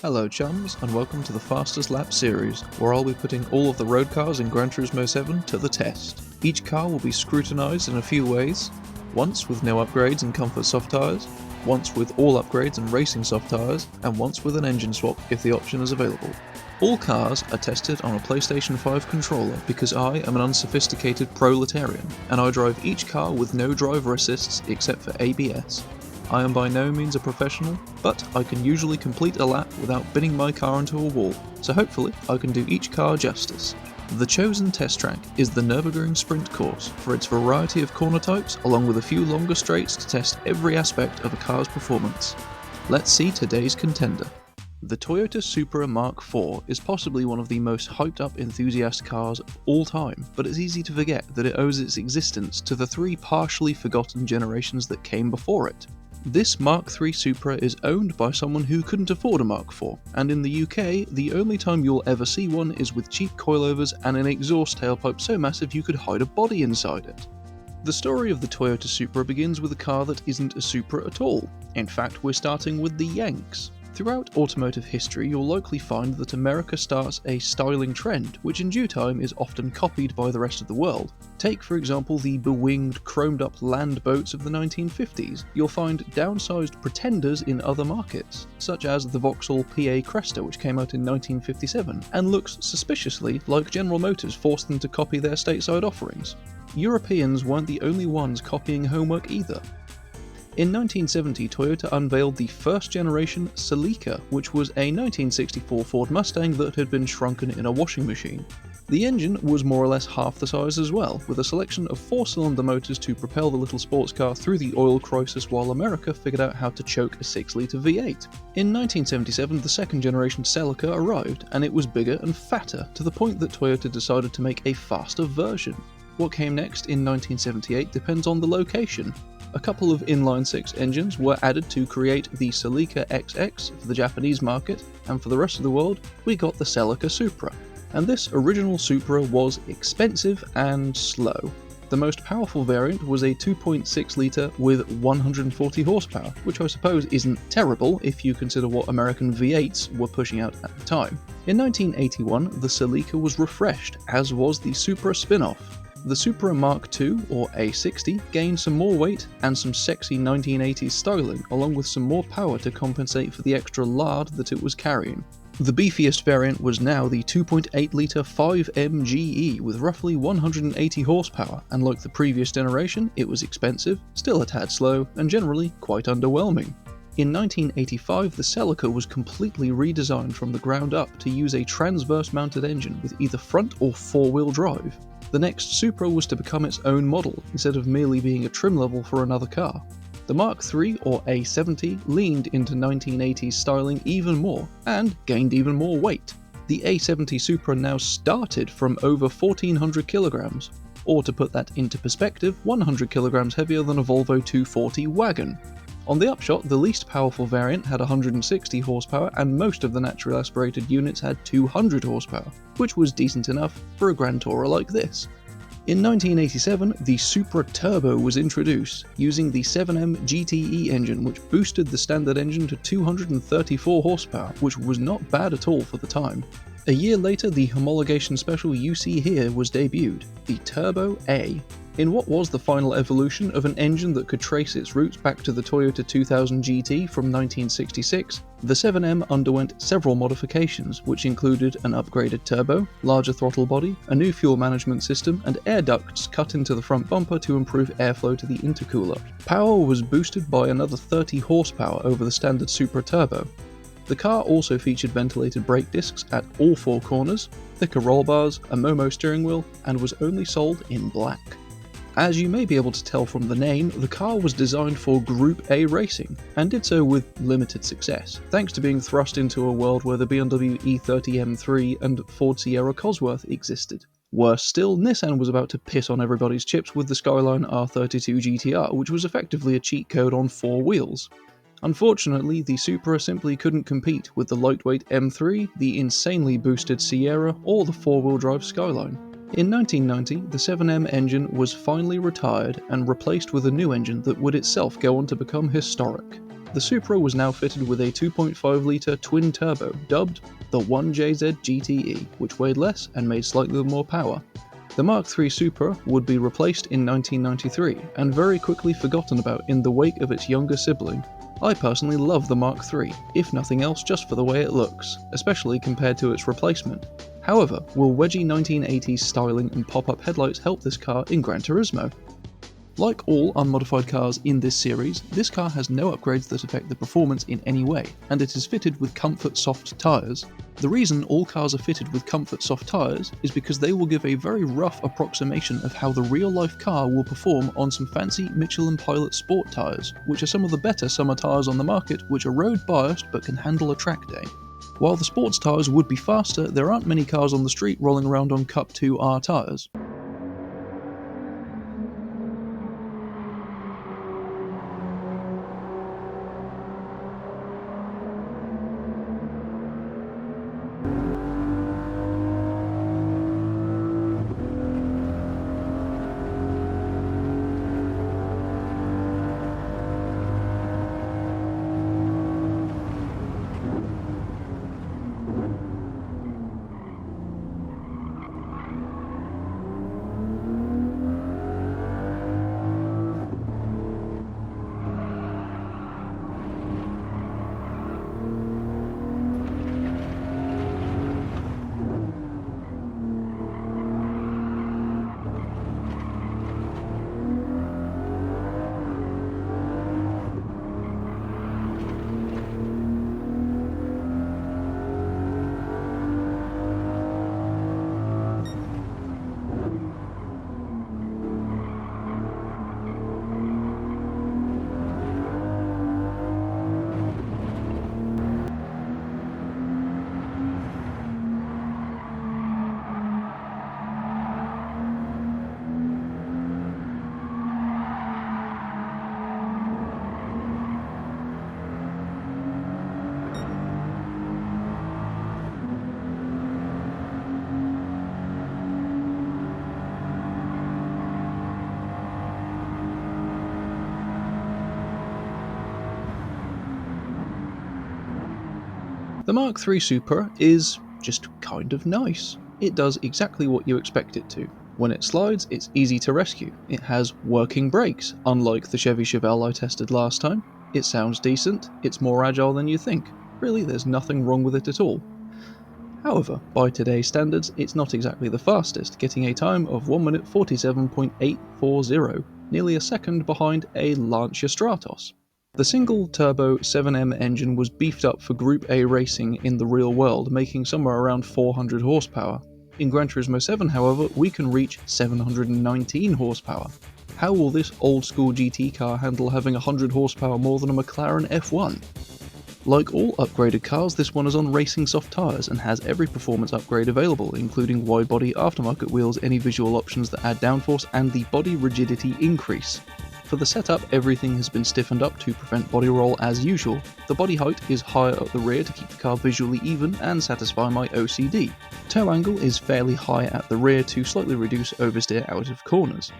Hello chums, and welcome to the Fastest Lap series, where I'll be putting all of the road cars in Gran Turismo 7 to the test. Each car will be scrutinised in a few ways, once with no upgrades and comfort soft tyres, once with all upgrades and racing soft tyres, and once with an engine swap if the option is available. All cars are tested on a PlayStation 5 controller because I am an unsophisticated proletarian, and I drive each car with no driver assists except for ABS. I am by no means a professional, but I can usually complete a lap without binning my car into a wall, so hopefully I can do each car justice. The chosen test track is the Nurburgring Sprint course for its variety of corner types, along with a few longer straights to test every aspect of a car's performance. Let's see today's contender. The Toyota Supra Mark IV is possibly one of the most hyped up enthusiast cars of all time, but it's easy to forget that it owes its existence to the three partially forgotten generations that came before it. This Mark III Supra is owned by someone who couldn't afford a Mark IV, and in the UK, the only time you'll ever see one is with cheap coilovers and an exhaust tailpipe so massive you could hide a body inside it. The story of the Toyota Supra begins with a car that isn't a Supra at all. In fact, we're starting with the Yanks. Throughout automotive history, you'll likely find that America starts a styling trend, which in due time is often copied by the rest of the world. Take, for example, the bewinged, chromed-up land boats of the 1950s. You'll find downsized pretenders in other markets, such as the Vauxhall PA Cresta, which came out in 1957, and looks suspiciously like General Motors forced them to copy their stateside offerings. Europeans weren't the only ones copying homework either. In 1970, Toyota unveiled the first-generation Celica, which was a 1964 Ford Mustang that had been shrunken in a washing machine. The engine was more or less half the size as well, with a selection of four-cylinder motors to propel the little sports car through the oil crisis while America figured out how to choke a 6-litre V8. In 1977, the second-generation Celica arrived, and it was bigger and fatter, to the point that Toyota decided to make a faster version. What came next in 1978 depends on the location. A couple of inline-six engines were added to create the Celica XX for the Japanese market, and for the rest of the world, we got the Celica Supra. And this original Supra was expensive and slow. The most powerful variant was a 2.6-litre with 140 horsepower, which I suppose isn't terrible if you consider what American V8s were pushing out at the time. In 1981, the Celica was refreshed, as was the Supra spin-off. The Supra Mark II, or A70, gained some more weight and some sexy 1980s styling, along with some more power to compensate for the extra lard that it was carrying. The beefiest variant was now the 2.8-litre 5MGE with roughly 180 horsepower, and like the previous generation, it was expensive, still a tad slow, and generally quite underwhelming. In 1985, the Celica was completely redesigned from the ground up to use a transverse-mounted engine with either front or four-wheel drive. The next Supra was to become its own model, instead of merely being a trim level for another car. The Mark III, or A70, leaned into 1980s styling even more, and gained even more weight. The A70 Supra now started from over 1,400 kilograms, or to put that into perspective, 100 kilograms heavier than a Volvo 240 wagon. On the upshot, the least powerful variant had 160 horsepower, and most of the naturally aspirated units had 200 horsepower, which was decent enough for a Grand Tourer like this. In 1987, the Supra Turbo was introduced, using the 7M GTE engine, which boosted the standard engine to 234 horsepower, which was not bad at all for the time. A year later, the homologation special you see here was debuted, the Turbo A. In what was the final evolution of an engine that could trace its roots back to the Toyota 2000 GT from 1966, the 7M underwent several modifications, which included an upgraded turbo, larger throttle body, a new fuel management system, and air ducts cut into the front bumper to improve airflow to the intercooler. Power was boosted by another 30 horsepower over the standard Supra Turbo. The car also featured ventilated brake discs at all four corners, thicker roll bars, a Momo steering wheel, and was only sold in black. As you may be able to tell from the name, the car was designed for Group A racing, and did so with limited success, thanks to being thrust into a world where the BMW E30 M3 and Ford Sierra Cosworth existed. Worse still, Nissan was about to piss on everybody's chips with the Skyline R32 GTR, which was effectively a cheat code on four wheels. Unfortunately, the Supra simply couldn't compete with the lightweight M3, the insanely boosted Sierra, or the four-wheel drive Skyline. In 1990, the 7M engine was finally retired and replaced with a new engine that would itself go on to become historic. The Supra was now fitted with a 2.5 litre twin-turbo, dubbed the 1JZ GTE, which weighed less and made slightly more power. The Mark III Supra would be replaced in 1993, and very quickly forgotten about in the wake of its younger sibling. I personally love the Mark III, if nothing else just for the way it looks, especially compared to its replacement. However, will wedgy 1980s styling and pop-up headlights help this car in Gran Turismo? Like all unmodified cars in this series, this car has no upgrades that affect the performance in any way, and it is fitted with Comfort Soft tyres. The reason all cars are fitted with Comfort Soft tyres is because they will give a very rough approximation of how the real-life car will perform on some fancy Michelin Pilot Sport tyres, which are some of the better summer tyres on the market, which are road-biased but can handle a track day. While the sports tyres would be faster, there aren't many cars on the street rolling around on Cup 2R tyres. The Mark III Supra is just kind of nice. It does exactly what you expect it to. When it slides, it's easy to rescue. It has working brakes, unlike the Chevy Chevelle I tested last time. It sounds decent, it's more agile than you think. Really, there's nothing wrong with it at all. However, by today's standards, it's not exactly the fastest, getting a time of 1 minute 47.840, nearly a second behind a Lancia Stratos. The single-turbo 7M engine was beefed up for Group A racing in the real world, making somewhere around 400 horsepower. In Gran Turismo 7, however, we can reach 719 horsepower. How will this old-school GT car handle having 100 horsepower more than a McLaren F1? Like all upgraded cars, this one is on racing soft tyres and has every performance upgrade available, including wide-body aftermarket wheels, any visual options that add downforce, and the body rigidity increase. For the setup, everything has been stiffened up to prevent body roll as usual. The body height is higher at the rear to keep the car visually even and satisfy my OCD. Toe angle is fairly high at the rear to slightly reduce oversteer out of corners.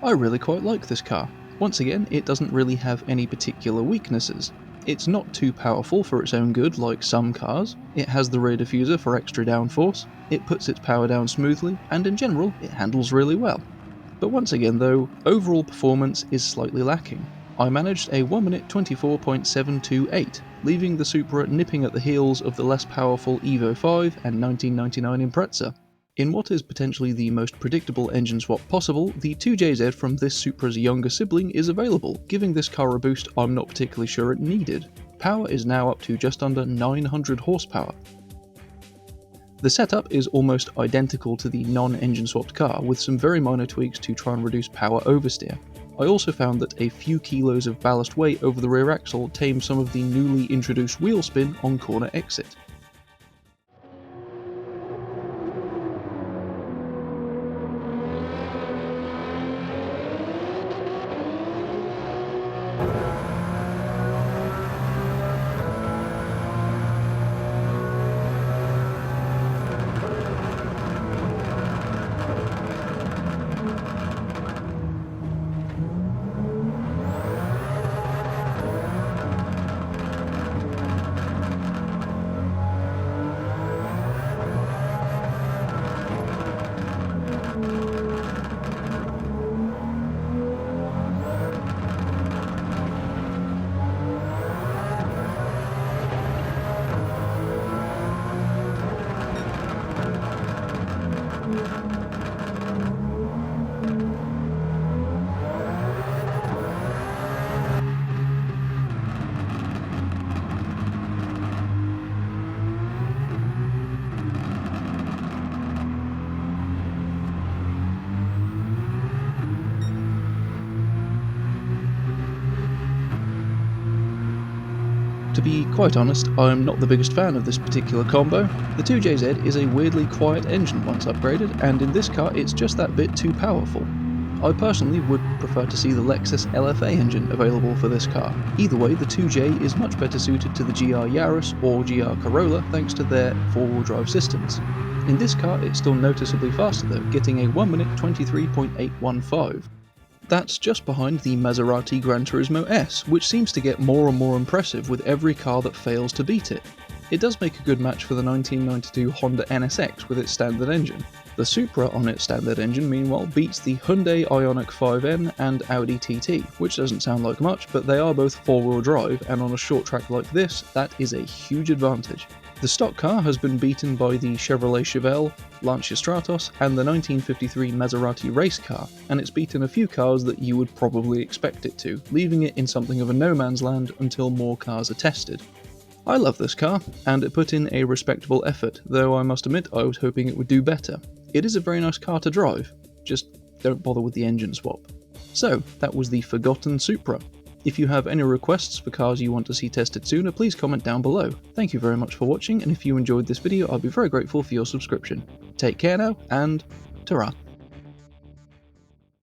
I really quite like this car. Once again, it doesn't really have any particular weaknesses. It's not too powerful for its own good like some cars, it has the rear diffuser for extra downforce, it puts its power down smoothly, and in general it handles really well. But once again though, overall performance is slightly lacking. I managed a 1 minute 24.728, leaving the Supra nipping at the heels of the less powerful Evo 5 and 1999 Impreza. In what is potentially the most predictable engine swap possible, the 2JZ from this Supra's younger sibling is available, giving this car a boost I'm not particularly sure it needed. Power is now up to just under 900 horsepower. The setup is almost identical to the non-engine swapped car, with some very minor tweaks to try and reduce power oversteer. I also found that a few kilos of ballast weight over the rear axle tamed some of the newly introduced wheel spin on corner exit. To be quite honest, I'm not the biggest fan of this particular combo. The 2JZ is a weirdly quiet engine once upgraded, and in this car it's just that bit too powerful. I personally would prefer to see the Lexus LFA engine available for this car. Either way, the 2J is much better suited to the GR Yaris or GR Corolla thanks to their four-wheel drive systems. In this car it's still noticeably faster though, getting a 1 minute 23.815. That's just behind the Maserati Gran Turismo S, which seems to get more and more impressive with every car that fails to beat it. It does make a good match for the 1992 Honda NSX with its standard engine. The Supra on its standard engine, meanwhile, beats the Hyundai Ioniq 5N and Audi TT, which doesn't sound like much, but they are both four-wheel drive, and on a short track like this, that is a huge advantage. The stock car has been beaten by the Chevrolet Chevelle, Lancia Stratos, and the 1953 Maserati race car, and it's beaten a few cars that you would probably expect it to, leaving it in something of a no man's land until more cars are tested. I love this car, and it put in a respectable effort, though I must admit I was hoping it would do better. It is a very nice car to drive, just don't bother with the engine swap. So, that was the Forgotten Supra. If you have any requests for cars you want to see tested sooner, please comment down below. Thank you very much for watching, and if you enjoyed this video, I'd be very grateful for your subscription. Take care now, and ta-ra.